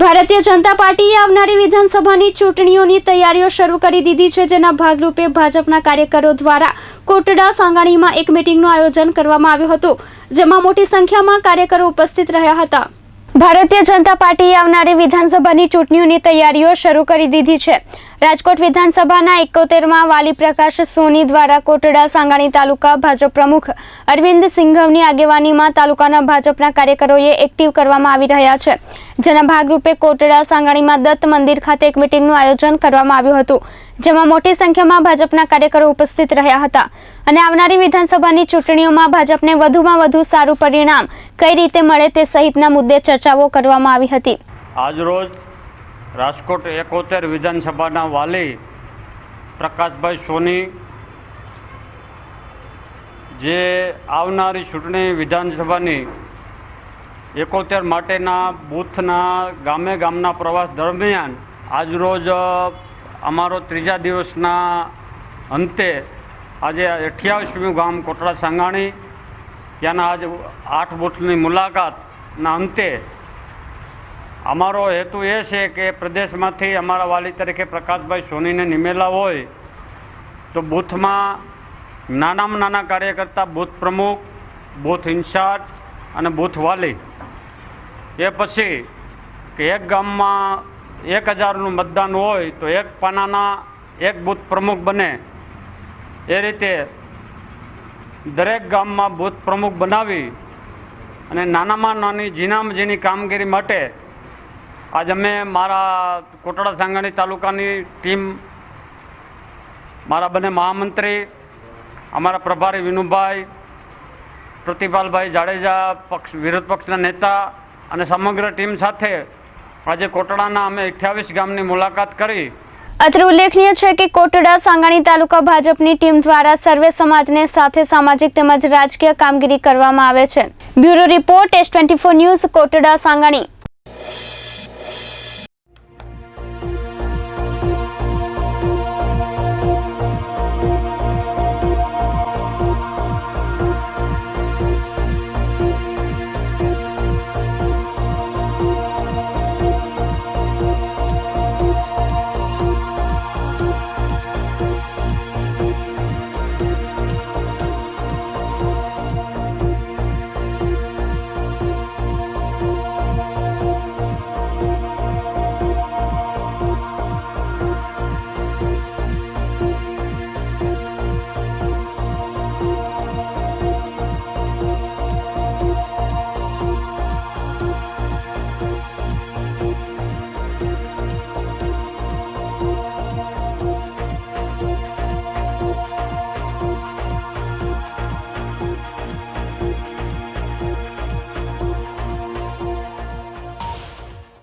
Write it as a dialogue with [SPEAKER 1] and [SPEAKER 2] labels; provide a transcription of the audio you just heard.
[SPEAKER 1] ભારતીય જનતા પાર્ટીએ આવનારી વિધાનસભાની ચૂંટણીઓની તૈયારીઓ શરૂ કરી દીધી છે, જેના ભાગરૂપે ભાજપના કાર્યકરો દ્વારા કોટડા સાંગાણીમાં એક મીટિંગનું આયોજન કરવામાં આવ્યું હતું, જેમાં મોટી સંખ્યામાં કાર્યકરો ઉપસ્થિત રહ્યા હતા। ભારતીય જનતા પાર્ટીએ આવનારી વિધાનસભાની ચૂંટણીઓની તૈયારીઓ શરૂ કરી દીધી છે। રાજકોટ વિધાનસભાના 71માં વાલી પ્રકાશ સોની દ્વારા કોટડા સાંગાણી તાલુકા ભાજપ પ્રમુખ અરવિંદ સિંઘવની આગેવાનીમાં તાલુકાના ભાજપના કાર્યકરોએ એક્ટિવ કરવામાં આવી રહ્યા છે, જેના ભાગરૂપે કોટડા સાંગાણીમાં દત્ત મંદિર ખાતે એક મીટિંગનું આયોજન કરવામાં આવ્યું હતું, જેમાં મોટી સંખ્યામાં ભાજપના કાર્યકરો ઉપસ્થિત રહ્યા હતા અને આવનારી વિધાનસભાની ચૂંટણીઓમાં ભાજપને વધુમાં વધુ સારું પરિણામ કઈ રીતે મળે તે સહિતના મુદ્દે ચર્ચાઓ કરવામાં આવી હતી।
[SPEAKER 2] આજરોજ રાજકોટ 71 વિધાનસભાના વાલી પ્રકાશભાઈ સોની જે આવનારી ચૂંટણી વિધાનસભાની 71 માટેના બૂથના ગામના પ્રવાસ દરમિયાન આજરોજ અમારો ત્રીજા દિવસના અંતે આજે 88મી ગામ કોટડા સાંગાણી ત્યાંના આજે 8 બૂથની મુલાકાતના અંતે અમારો હેતુ એ છે કે પ્રદેશમાંથી અમારા વાલી તરીકે પ્રકાશભાઈ સોનીને નિમેલા હોય તો બૂથમાં નાનામાં નાના કાર્યકર્તા બૂથ પ્રમુખ, બૂથ ઇન્ચાર્જ અને બૂથ વાલી એ પછી કે એક ગામમાં 1000નું મતદાન હોય તો એક પાનાના એક બૂથ પ્રમુખ બને, એ રીતે દરેક ગામમાં બૂથ પ્રમુખ બનાવી અને નાનામાં નાની ઝીણામાં ઝીણી કામગીરી માટે આજ અમે મારા કોટડા સાંગાણી તાલુકાની ટીમ, મારા બંને મહામંત્રી, અમારા પ્રભારી વિનુભાઈ, પ્રતિપાલભાઈ જાડેજા, વિરોધ પક્ષના નેતા અને સમગ્ર ટીમ સાથે આજે કોટડાના અમે 28 ગામની મુલાકાત કરી।
[SPEAKER 1] અત્રે ઉલ્લેખનીય છે કે કોટડા સાંગાણી તાલુકા ભાજપની ટીમ દ્વારા સર્વે સમાજને સાથે સામાજિક તેમજ રાજકીય કામગીરી કરવામાં આવે છે। Bureau report S24 news, Kotda Sangani.